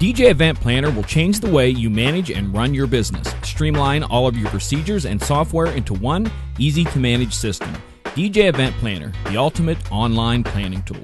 DJ Event Planner will change the way you manage and run your business. Streamline all of your procedures and software into one easy-to-manage system. DJ Event Planner, the ultimate online planning tool.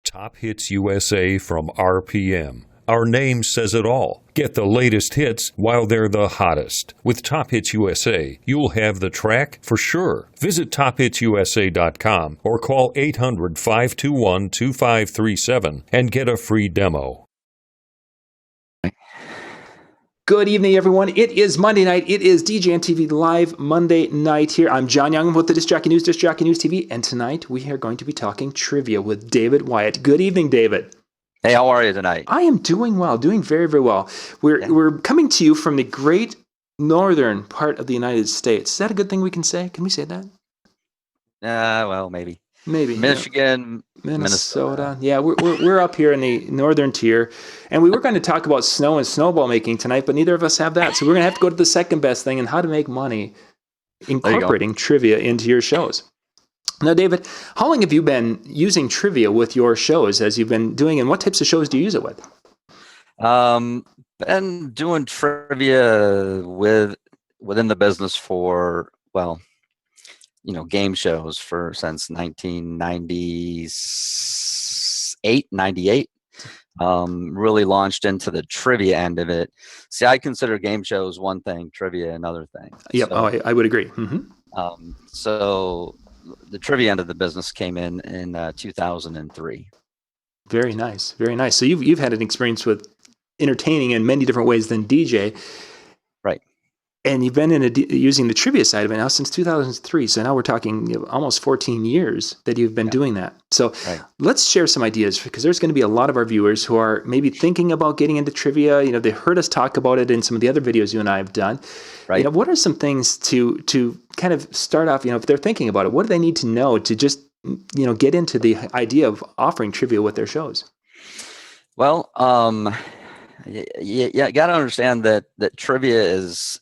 Top Hits USA from RPM. Our name says it all. Get the latest hits while they're the hottest. With Top Hits USA, you'll have the track for sure. Visit tophitsusa.com or call 800-521-2537 and get a free demo. Good evening, everyone. It is Monday night. It is DJN TV Live Monday night here. I'm John Young with the Disc Jockey News TV, and tonight we are going to be talking trivia with David Wyatt. Good evening, David. Hey, how are you tonight? I am doing well, doing very, very well. We're coming to you from the great northern part of the United States. Is that a good thing we can say? Can we say that? Well, maybe. Maybe. Michigan, Minnesota. Yeah, we're up here in the northern tier, and we were going to talk about snow and snowball making tonight, but neither of us have that, so we're going to have to go to the second best thing and how to make money incorporating trivia into your shows. Now, David, how long have you been using trivia with your shows as you've been doing, and what types of shows do you use it with? Been doing trivia within the business for, well, game shows since 1998, 98. Really launched into the trivia end of it. See, I consider game shows one thing, trivia another thing. Yep, so, I would agree. Mm-hmm. So the trivia end of the business came in 2003. Very nice, very nice. So you've had an experience with entertaining in many different ways than DJ. Right. And you've been using the trivia side of it now since 2003. So now we're talking almost 14 years that you've been doing that. So let's share some ideas, because there's going to be a lot of our viewers who are maybe thinking about getting into trivia. They heard us talk about it in some of the other videos you and I have done. Right. What are some things to kind of start off, if they're thinking about it, what do they need to know to just, get into the idea of offering trivia with their shows? Well, you got to understand that trivia is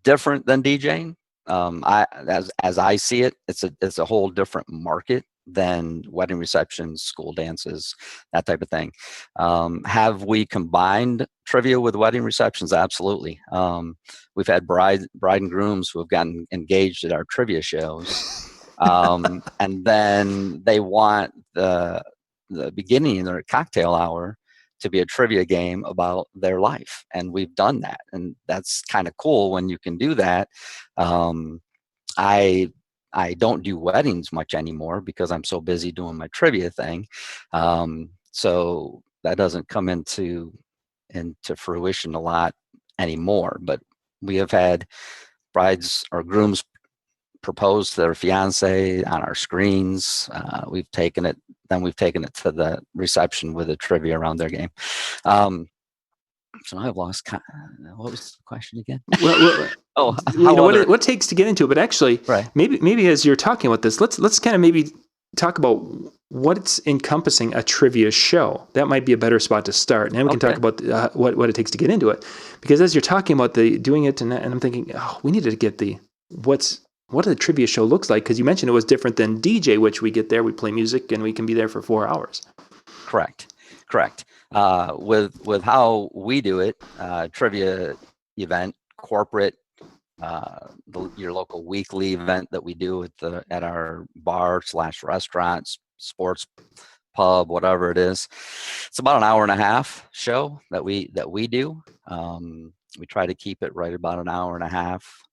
different than DJing. As I see it, it's a whole different market than wedding receptions, school dances, that type of thing. Have we combined trivia with wedding receptions? Absolutely. We've had bride and grooms who have gotten engaged at our trivia shows, and then they want the beginning of their cocktail hour to be a trivia game about their life. And we've done that. And that's kind of cool when you can do that. I don't do weddings much anymore because I'm so busy doing my trivia thing. So that doesn't come into fruition a lot anymore. But we have had brides or grooms propose to their fiance on our screens. We've taken it to the reception with a trivia around their game. So I've lost. What was the question again? What it takes to get into it. But actually, maybe as you're talking about this, let's kind of maybe talk about what's encompassing a trivia show. That might be a better spot to start, and then we can talk about what it takes to get into it. Because as you're talking about doing it, and I'm thinking, we need to get what a trivia show looks like, because you mentioned it was different than DJ, which we get there, we play music, and we can be there for 4 hours. Correct. With how we do it, trivia event, corporate, your local weekly event that we do at our bar/restaurants, sports pub, whatever it is. It's about an hour and a half show that we do. We try to keep it right about an hour and a half.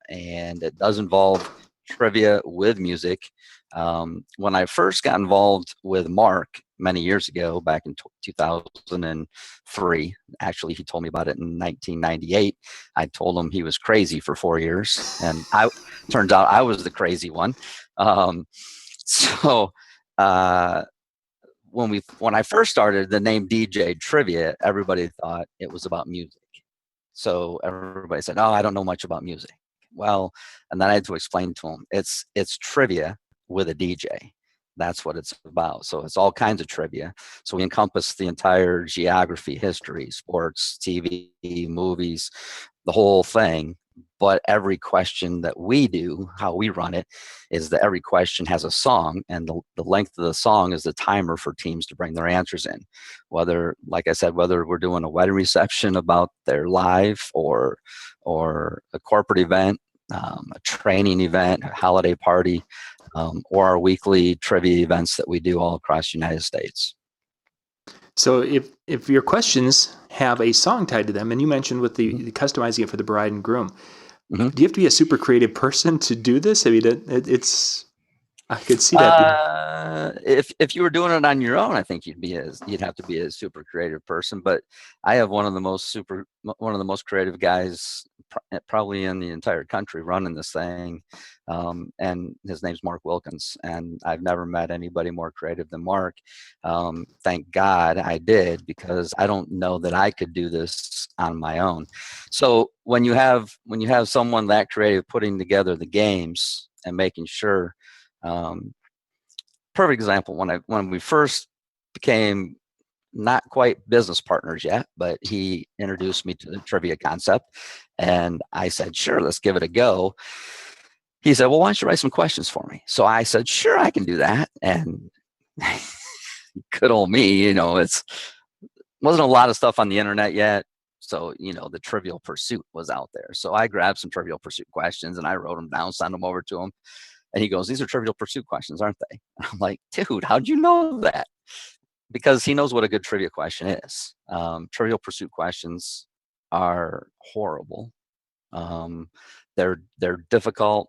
And it does involve trivia with music. When I first got involved with Mark many years ago, back in 2003, actually he told me about it in 1998. I told him he was crazy for 4 years, and turns out I was the crazy one. So when I first started, the name DJ Trivia, everybody thought it was about music. So everybody said, "Oh, I don't know much about music." Well, and then I had to explain to them, it's trivia with a DJ. That's what it's about. So it's all kinds of trivia. So we encompass the entire geography, history, sports, TV, movies, the whole thing. But every question that we do, how we run it, is that every question has a song, and the length of the song is the timer for teams to bring their answers in. Whether, like I said, whether we're doing a wedding reception about their life, or a corporate event, a training event, a holiday party, or our weekly trivia events that we do all across the United States. So if your questions have a song tied to them, and you mentioned with the customizing it for the bride and groom, do you have to be a super creative person to do this? I mean, I could see that. If you were doing it on your own, I think you'd have to be a super creative person. But I have one of the most creative guys probably in the entire country running this thing, and his name's Mark Wilkins. And I've never met anybody more creative than Mark. Thank God I did, because I don't know that I could do this on my own. So when you have someone that creative putting together the games and making sure. Perfect example, when we first became not quite business partners yet, but he introduced me to the trivia concept, and I said, sure, let's give it a go. He said, well, why don't you write some questions for me? So I said, sure, I can do that. And good old me, it wasn't a lot of stuff on the internet yet. So, the Trivial Pursuit was out there. So I grabbed some Trivial Pursuit questions and I wrote them down, sent them over to him. And he goes, these are Trivial Pursuit questions, aren't they? I'm like, dude, how'd you know that? Because he knows what a good trivia question is. Trivial Pursuit questions are horrible. They're difficult.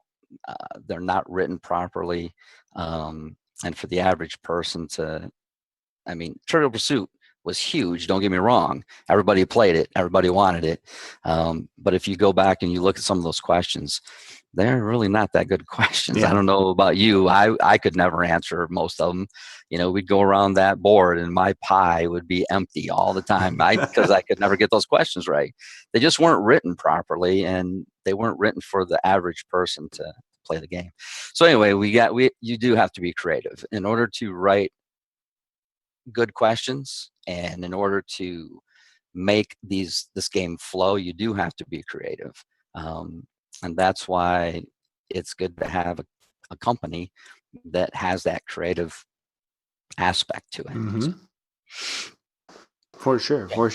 They're not written properly. And for the average person Trivial Pursuit was huge. Don't get me wrong. Everybody played it. Everybody wanted it. But if you go back and you look at some of those questions, they're really not that good questions. Yeah. I don't know about you. I could never answer most of them. We'd go around that board and my pie would be empty all the time because I could never get those questions right. They just weren't written properly, and they weren't written for the average person to play the game. So anyway, you do have to be creative in order to write good questions, and in order to make this game flow, you do have to be creative. And that's why it's good to have a company that has that creative aspect to it. Mm-hmm. For sure. Quite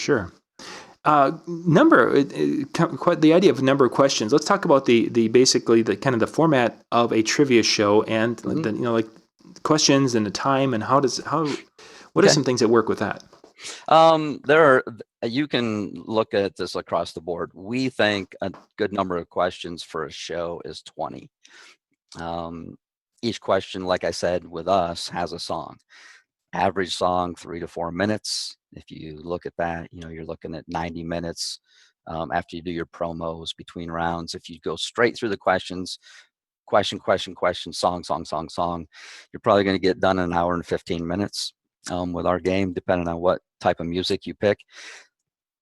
the idea of number of questions. Let's talk about the basically the kind of the format of a trivia show, and like questions and the time, and what are some things that work with that? You can look at this across the board. We think a good number of questions for a show is 20. Each question, like I said, with us has a song. Average song, 3 to 4 minutes. If you look at that, you're looking at 90 minutes after you do your promos between rounds. If you go straight through the questions, question, song, you're probably going to get done in an hour and 15 minutes. With our game, depending on what type of music you pick.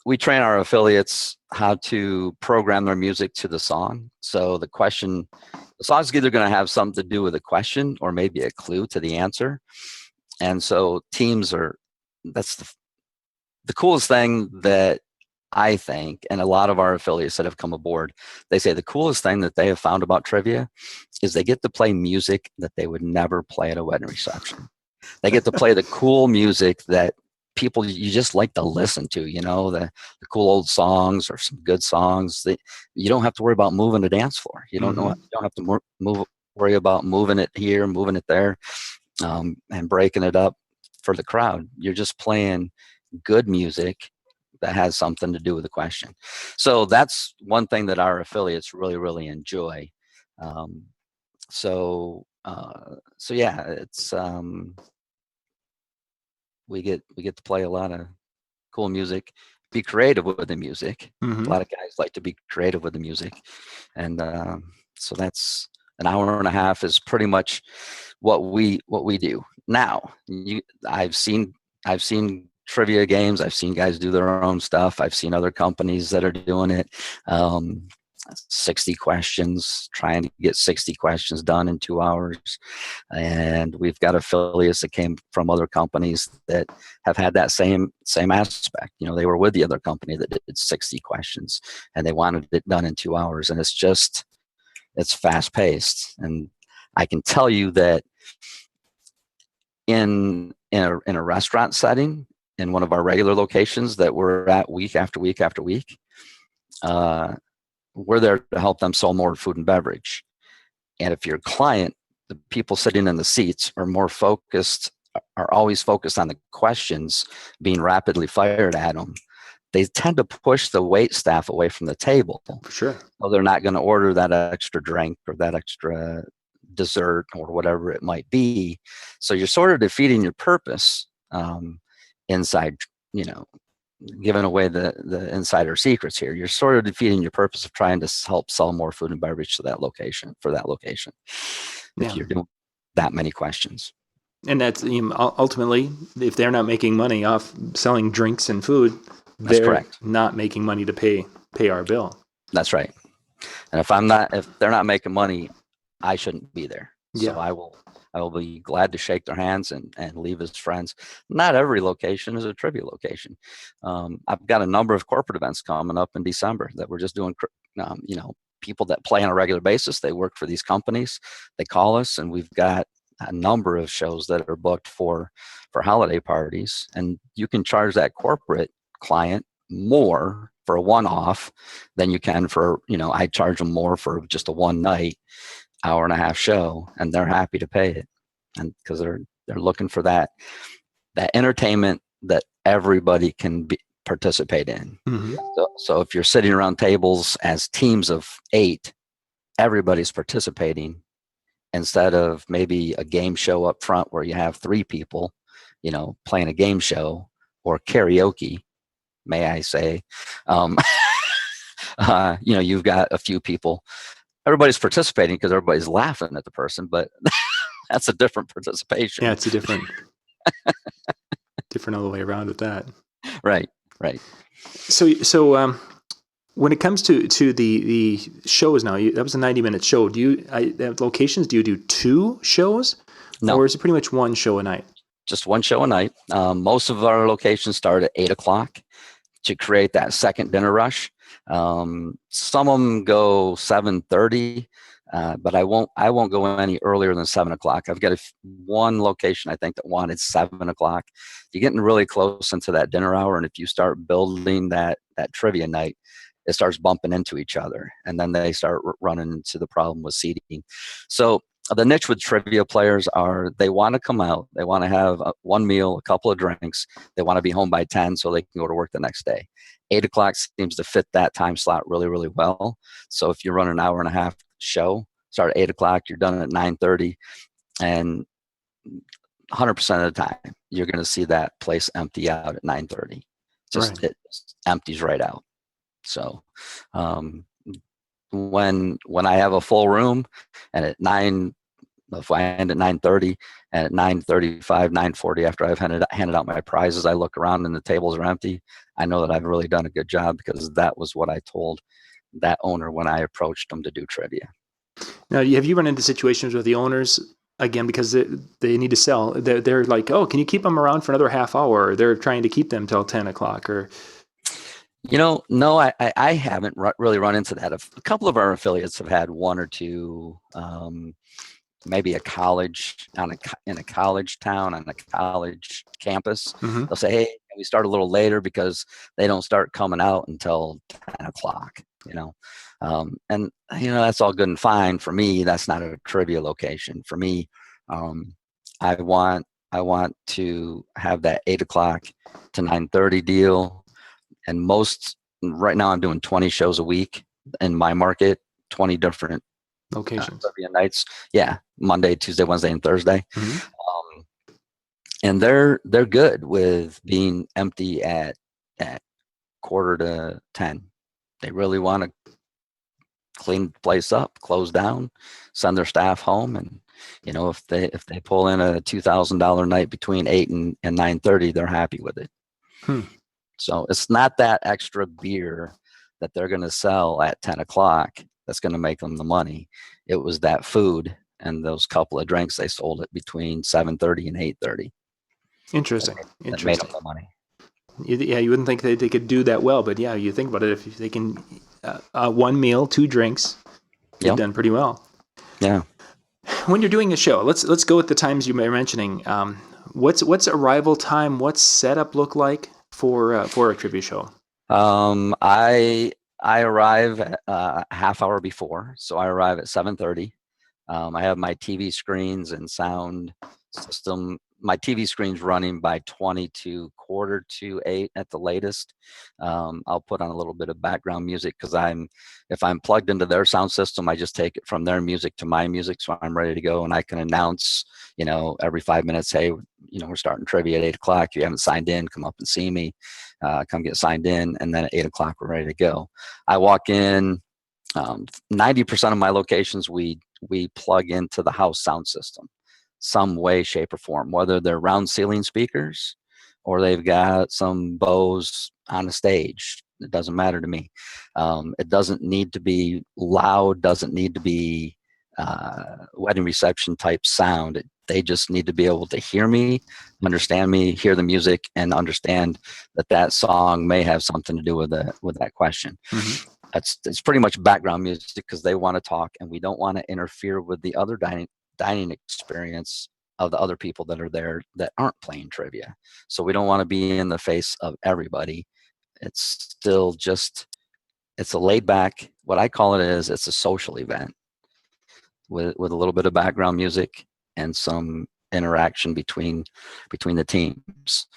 We train our affiliates how to program their music to the song. So the song's either going to have something to do with the question or maybe a clue to the answer. And so that's the coolest thing that I think, and a lot of our affiliates that have come aboard, they say the coolest thing that they have found about trivia is they get to play music that they would never play at a wedding reception. They get to play the cool music that people you just like to listen to, the cool old songs or some good songs that you don't have to worry about moving the dance floor. You don't have to worry about moving it here, moving it there, and breaking it up for the crowd. You're just playing good music that has something to do with the question. So that's one thing that our affiliates really, really enjoy. So yeah, it's we get to play a lot of cool music, be creative with the music. Mm-hmm. A lot of guys like to be creative with the music, and so that's an hour and a half is pretty much what we do. Now, I've seen trivia games. I've seen guys do their own stuff. I've seen other companies that are doing it. 60 questions, trying to get 60 questions done in 2 hours. And we've got affiliates that came from other companies that have had that same aspect. They were with the other company that did 60 questions and they wanted it done in 2 hours. And it's fast paced. And I can tell you that in a restaurant setting, in one of our regular locations that we're at week after week after week, we're there to help them sell more food and beverage. And if your client, the people sitting in the seats, are always focused on the questions being rapidly fired at them, they tend to push the wait staff away from the table. For sure. So they're not going to order that extra drink or that extra dessert or whatever it might be. So you're sort of defeating your purpose inside, giving away the insider secrets here. You're sort of defeating your purpose of trying to help sell more food and beverage to that location, if you're doing that many questions. And that's ultimately, if they're not making money off selling drinks and food, they're correct. Not making money to pay our bill. That's right. And if they're not making money, I shouldn't be there. Yeah. So I will be glad to shake their hands and leave as friends. Not every location is a trivia location. I've got a number of corporate events coming up in December that we're just doing, people that play on a regular basis. They work for these companies. They call us, and we've got a number of shows that are booked for holiday parties. And you can charge that corporate client more for a one-off than you can for, I charge them more for just a one night, hour-and-a-half show, and they're happy to pay it, and because they're looking for that entertainment that everybody can participate in. Mm-hmm. So if you're sitting around tables as teams of 8, everybody's participating, instead of maybe a game show up front where you have 3 people, playing a game show or karaoke, may I say. You've got a few people. Everybody's participating because everybody's laughing at the person, but that's a different participation. Yeah, it's a different all the way around with that. Right. So when it comes to the shows now, that was a 90-minute show. At locations, do you do 2 shows? No. Or is it pretty much 1 show a night? Just 1 show a night. Most of our locations start at 8:00 to create that second dinner rush. Some of them go 7:30, but I won't go any earlier than 7:00. I've got one location I think that wanted 7:00. You're getting really close into that dinner hour, and if you start building that trivia night, it starts bumping into each other, and then they start running into the problem with seating. So the niche with trivia players are, they want to come out, they want to have one meal, a couple of drinks, they want to be home by 10 so they can go to work the next day. 8:00 seems to fit that time slot really, really well. So if you run an hour-and-a-half show, start at 8:00, you're done at 9:30, and 100% of the time, you're going to see that place empty out at 9:30. It empties right out. So when I have a full room, and if I end at 9:30, and at 9:35, 9:40, after I've handed out my prizes, I look around and the tables are empty, I know that I've really done a good job, because that was what I told that owner when I approached them to do trivia. Now, have you run into situations with the owners, again, because they need to sell? They're like, oh, can you keep them around for another half hour? Or they're trying to keep them till 10:00, or... No, I haven't really run into that. A couple of our affiliates have had 1 or 2, maybe a college in a college town, on a college campus. Mm-hmm. They'll say, hey, can we start a little later, because they don't start coming out until 10:00, and that's all good and fine. For me, that's not a trivia location. For me, I want to have that 8:00 to 9:30 deal. And right now I'm doing 20 shows a week in my market, 20 different locations, trivia nights. Yeah. Monday, Tuesday, Wednesday, and Thursday. Mm-hmm. And they're good with being empty at 9:45. They really want to clean the place up, close down, send their staff home, and If they pull in a $2,000 night between 8 and 9:30, they're happy with it. So it's not that extra beer that they're going to sell at 10 o'clock that's going to make them the money. It was that food and those couple of drinks they sold it between 7:30 and 8:30. Interesting. That made them the money. You wouldn't think they could do that well, but yeah, you think about it. If they can, one meal, 2 drinks, they've done pretty well. Yeah. When you're doing a show, let's go with the times you were mentioning. What's arrival time? What's setup look like for a trivia show? I arrive a half hour before, so I arrive at 7:30. I have my TV screens and sound system. My TV screen's running by 20 to 7:45 at the latest. I'll put on a little bit of background music because if I'm plugged into their sound system, I just take it from their music to my music, so I'm ready to go, and I can announce, every 5 minutes, hey, we're starting trivia at 8 o'clock. If you haven't signed in, come up and see me. Come get signed in, and then at 8 o'clock we're ready to go. I walk in. 90% of my locations we plug into the house sound system, some way, shape, or form, whether they're round ceiling speakers or they've got some Bose on the stage. It doesn't matter to me. It doesn't need to be loud, doesn't need to be wedding reception type sound. They just need to be able to hear me, understand me, hear the music, and understand that song may have something to do with that question. Mm-hmm. It's pretty much background music because they want to talk, and we don't want to interfere with the other dining experience of the other people that are there that aren't playing trivia. So we don't want to be in the face of everybody. It's still it's a laid back, what I call it is, it's a social event with a little bit of background music and some interaction between the teams.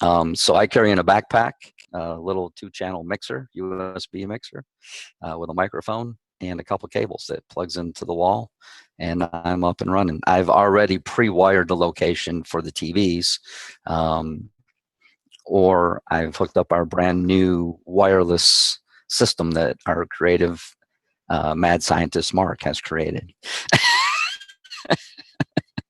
So I carry in a backpack, a little 2-channel mixer, USB mixer, with a microphone and a couple cables that plugs into the wall, and I'm up and running. I've already pre-wired the location for the TVs, or I've hooked up our brand new wireless system that our creative mad scientist Mark has created.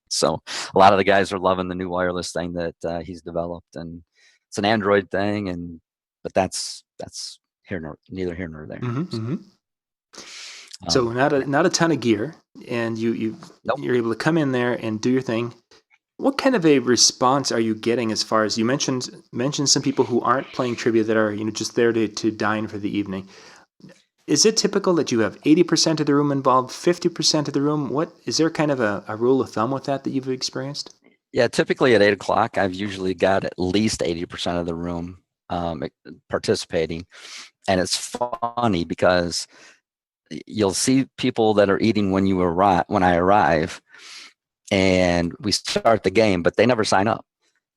So a lot of the guys are loving the new wireless thing that he's developed, and it's an Android thing, but that's neither here nor there. Mm-hmm, so. Mm-hmm. So not a ton of gear, and Nope. You're able to come in there and do your thing. What kind of a response are you getting as far as you mentioned some people who aren't playing trivia that are just there to dine for the evening? Is it typical that you have 80% of the room involved, 50% of the room? What is there kind of a rule of thumb with that you've experienced? Yeah, typically at 8 o'clock, I've usually got at least 80% of the room participating, and it's funny because you'll see people that are eating when I arrive, and we start the game, but they never sign up,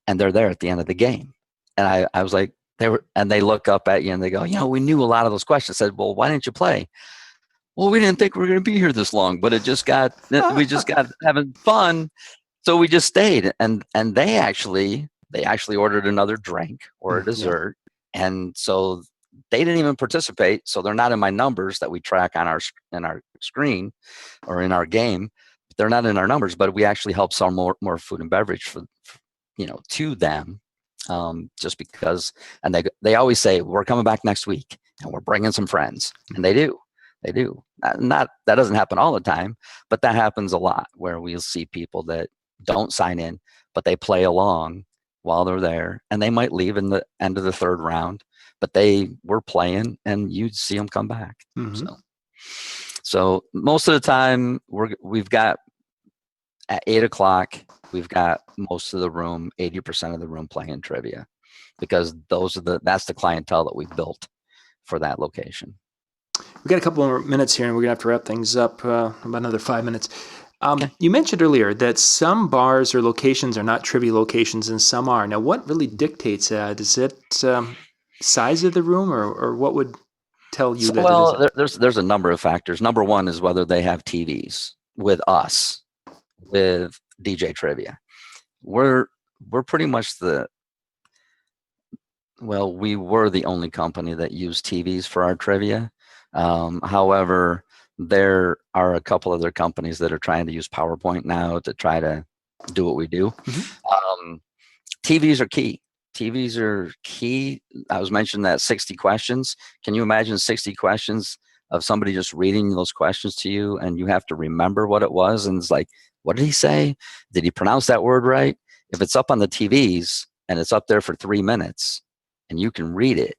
and they're there at the end of the game. And I was like, they look up at you and they go, we knew a lot of those questions. I said, well, why didn't you play? Well, we didn't think we were going to be here this long, but we just got having fun. So we just stayed, and they actually ordered another drink or a dessert. Yeah. And so they didn't even participate. So they're not in my numbers that we track on our screen or in our game. They're not in our numbers, but we actually help sell more food and beverage for to them. Just because, and they always say, we're coming back next week and we're bringing some friends, and they do. That doesn't happen all the time, but that happens a lot where we'll see people that don't sign in, but they play along while they're there, and they might leave in the end of the third round, but they were playing, and you'd see them come back. Mm-hmm. So most of the time we've got at 8 o'clock, we've got most of the room, 80% of the room playing trivia, because that's the clientele that we've built for that location. We've got a couple more minutes here, and we're going to have to wrap things up about another 5 minutes. Okay. You mentioned earlier that some bars or locations are not trivia locations and some are. Now, what really dictates that? Is it size of the room, or what would tell you that? Well, there's a number of factors. Number one is whether they have TVs with us, with DJ Trivia. We're pretty much we were the only company that used TVs for our trivia. However, there are a couple other companies that are trying to use PowerPoint now to try to do what we do. TVs are key. TVs are key. I was mentioning that 60 questions. Can you imagine 60 questions of somebody just reading those questions to you, and you have to remember what it was? And it's like, what did he say? Did he pronounce that word right? If it's up on the TVs and it's up there for 3 minutes and you can read it,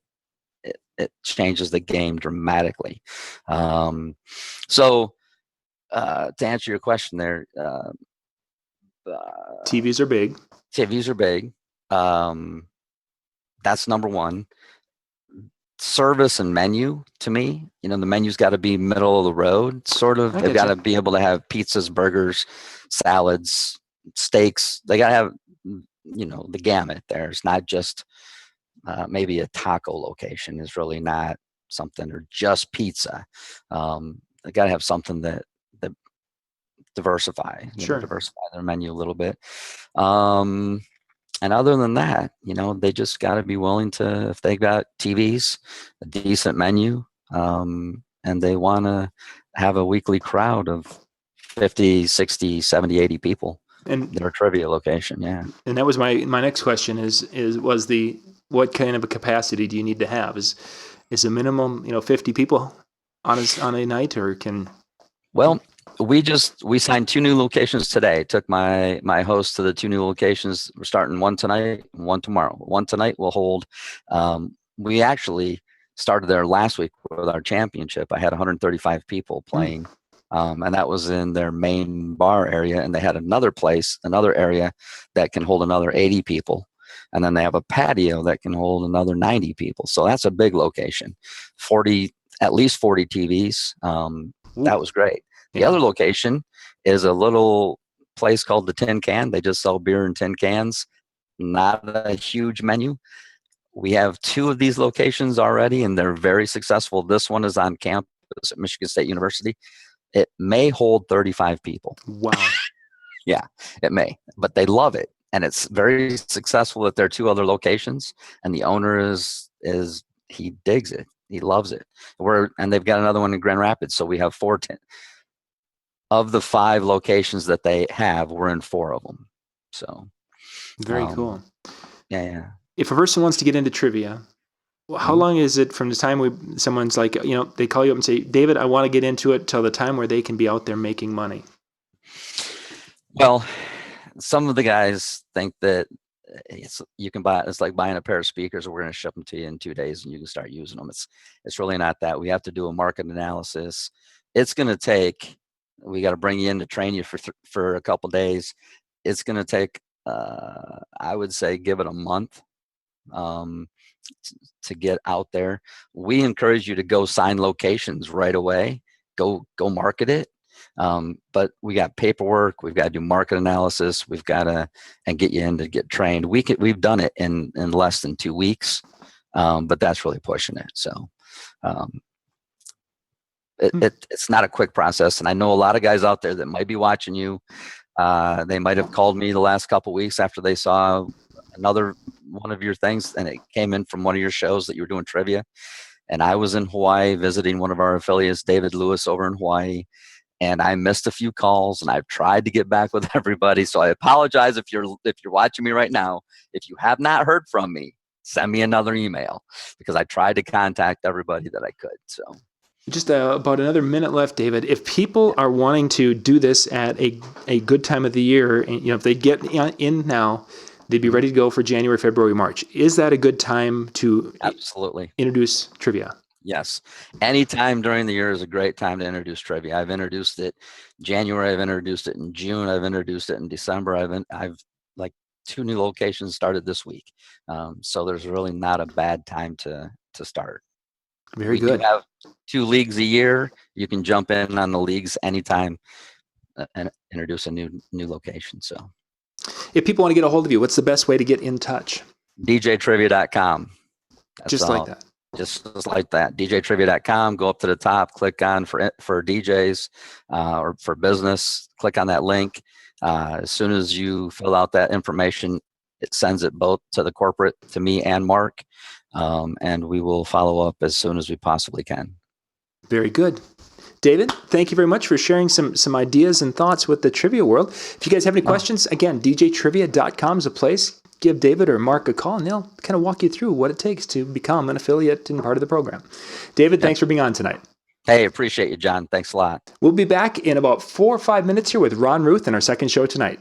it changes the game dramatically. So to answer your question there, TVs are big. TVs are big. That's number one. Service and menu, to me, the menu's got to be middle of the road, sort of. They've got to be able to have pizzas, burgers, salads, steaks. They got to have, the gamut there. It's not just maybe a taco location is really not something, or just pizza. They got to have something that diversify their menu a little bit. And other than that, they just got to be willing to, if they got TVs, a decent menu, and they want to have a weekly crowd of 50, 60, 70, 80 people. And their trivia location, yeah. And that was my next question was what kind of a capacity do you need to have? Is a minimum, 50 people on a night, or can? Well, we signed 2 new locations today. Took my host to the 2 new locations. We're starting one tonight, one tomorrow. One tonight will hold. We actually started there last week with our championship. I had 135 people playing, and that was in their main bar area. And they had another area that can hold another 80 people. And then they have a patio that can hold another 90 people. So that's a big location. At least 40 TVs. That was great. The other location is a little place called the Tin Can. They just sell beer in tin cans. Not a huge menu. We have 2 of these locations already, and they're very successful. This one is on campus at Michigan State University. It may hold 35 people. Wow. Yeah, it may, but they love it. And it's very successful at their 2 other locations. And the owner he digs it. He loves it. And they've got another one in Grand Rapids. So we have 4 of the 5 locations that they have, we're in 4 of them. So very cool. Yeah. If a person wants to get into trivia, how long is it from the time someone's like, they call you up and say, David, I want to get into it, till the time where they can be out there making money? Well, some of the guys think that it's like buying a pair of speakers, we're going to ship them to you in 2 days and you can start using them. It's really not that. We have to do a market analysis. It's going to take, we got to bring you in to train you for a couple days. It's going to take, I would say, give it a month to get out there. We encourage you to go sign locations right away. Go market it. But we got paperwork. We've got to do market analysis. We've got to get you in to get trained. We've done it in less than 2 weeks, but that's really pushing it. So it's not a quick process. And I know a lot of guys out there that might be watching you. They might have called me the last couple of weeks after they saw another one of your things, and it came in from one of your shows that you were doing trivia. And I was in Hawaii visiting one of our affiliates, David Lewis, over in Hawaii. And I missed a few calls, and I've tried to get back with everybody. So I apologize if you're watching me right now. If you have not heard from me, send me another email, because I tried to contact everybody that I could. So just about another minute left, David. If people are wanting to do this at a good time of the year, and if they get in now, they'd be ready to go for January, February, March. Is that a good time to absolutely introduce trivia? Yes. Anytime during the year is a great time to introduce trivia. I've introduced it January. I've introduced it in June. I've introduced it in December. I've like 2 new locations started this week. So there's really not a bad time to start. Very good. We have 2 leagues a year. You can jump in on the leagues anytime and introduce a new location. So if people want to get a hold of you, what's the best way to get in touch? DJtrivia.com. Just like that. Just like that. DJtrivia.com. Go up to the top, click on for DJs or for business. Click on that link. As soon as you fill out that information, it sends it both to the corporate, to me and Mark, and we will follow up as soon as we possibly can. Very good. David, thank you very much for sharing some ideas and thoughts with the trivia world. If you guys have any questions, again, djtrivia.com is a place. Give David or Mark a call, and they'll kind of walk you through what it takes to become an affiliate and part of the program. David, thanks for being on tonight. Hey, appreciate you, John. Thanks a lot. We'll be back in about 4 or 5 minutes here with Ron Ruth in our second show tonight.